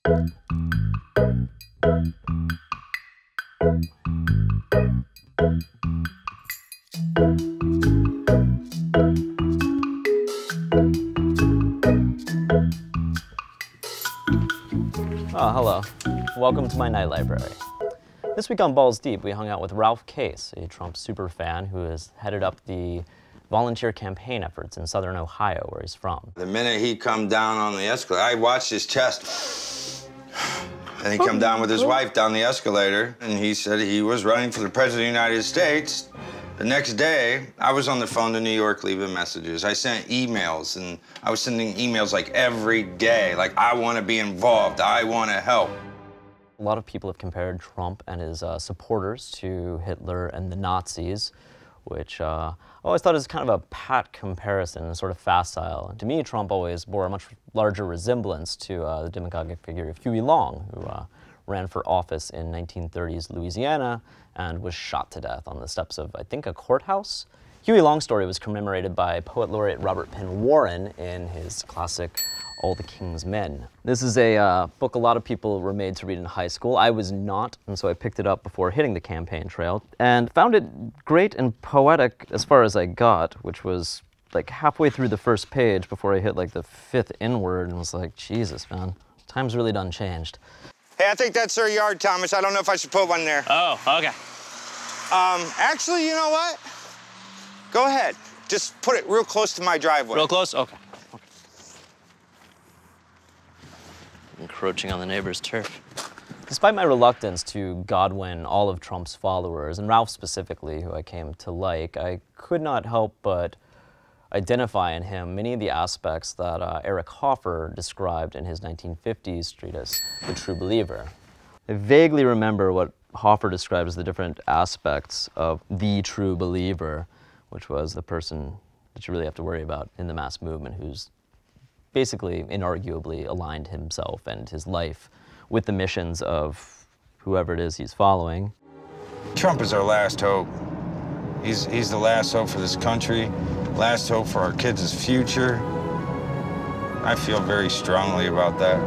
Oh, hello. Welcome to my night library. This week on Balls Deep, we hung out with Ralph Case, a Trump superfan who has headed up the volunteer campaign efforts in southern Ohio, where he's from. The minute he come down on the escalator, I watched his chest. And he come down with his wife down the escalator, and he said he was running for the President of the United States. The next day, I was on the phone to New York leaving messages. I sent emails, and I was sending emails like every day, like, I want to be involved, I want to help. A lot of people have compared Trump and his supporters to Hitler and the Nazis, which I always thought was kind of a pat comparison, sort of facile. And to me, Trump always bore a much larger resemblance to the demagogic figure of Huey Long, who ran for office in 1930s Louisiana and was shot to death on the steps of, I think, a courthouse. Huey Long's story was commemorated by Poet Laureate Robert Penn Warren in his classic All the King's Men. This is a book a lot of people were made to read in high school. I was not, and so I picked it up before hitting the campaign trail and found it great and poetic as far as I got, which was like halfway through the first page before I hit like the fifth inward and was like, Jesus, man, time's really done changed. Hey, I think that's their yard, Thomas. I don't know if I should put one there. Oh, okay. Actually, you know what? Go ahead. Just put it real close to my driveway. Real close? Okay. Encroaching on the neighbor's turf. Despite my reluctance to Godwin all of Trump's followers, and Ralph specifically, who I came to like, I could not help but identify in him many of the aspects that Eric Hoffer described in his 1950s treatise, The True Believer. I vaguely remember what Hoffer described as the different aspects of the true believer, which was the person that you really have to worry about in the mass movement, who's basically inarguably aligned himself and his life with the missions of whoever it is he's following. Trump is our last hope. He's the last hope for this country, last hope for our kids' future. I feel very strongly about that.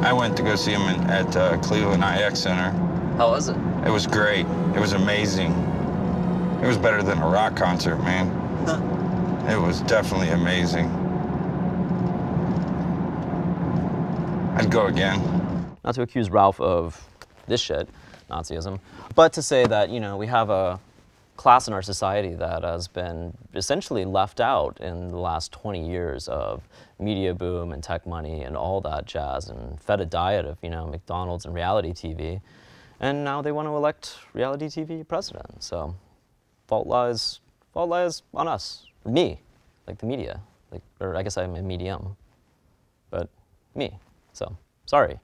I went to go see him at Cleveland IX Center. How was it? It was great. It was amazing. It was better than a rock concert, man. It was definitely amazing. I'd go again. Not to accuse Ralph of this shit, Nazism, but to say that, you know, we have a class in our society that has been essentially left out in the last 20 years of media boom and tech money and all that jazz, and fed a diet of, you know, McDonald's and reality TV. And now they want to elect reality TV president. So fault lies on us, me, like the media, like, or I guess I'm a medium, but me. So sorry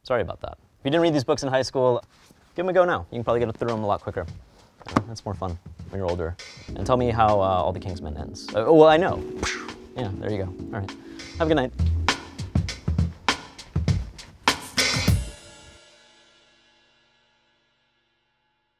about that. If you didn't read these books in high school, give them a go now. You can probably get through them a lot quicker. It's more fun when you're older. And tell me how All the King's Men ends. Well, I know. Yeah, there you go. All right. Have a good night.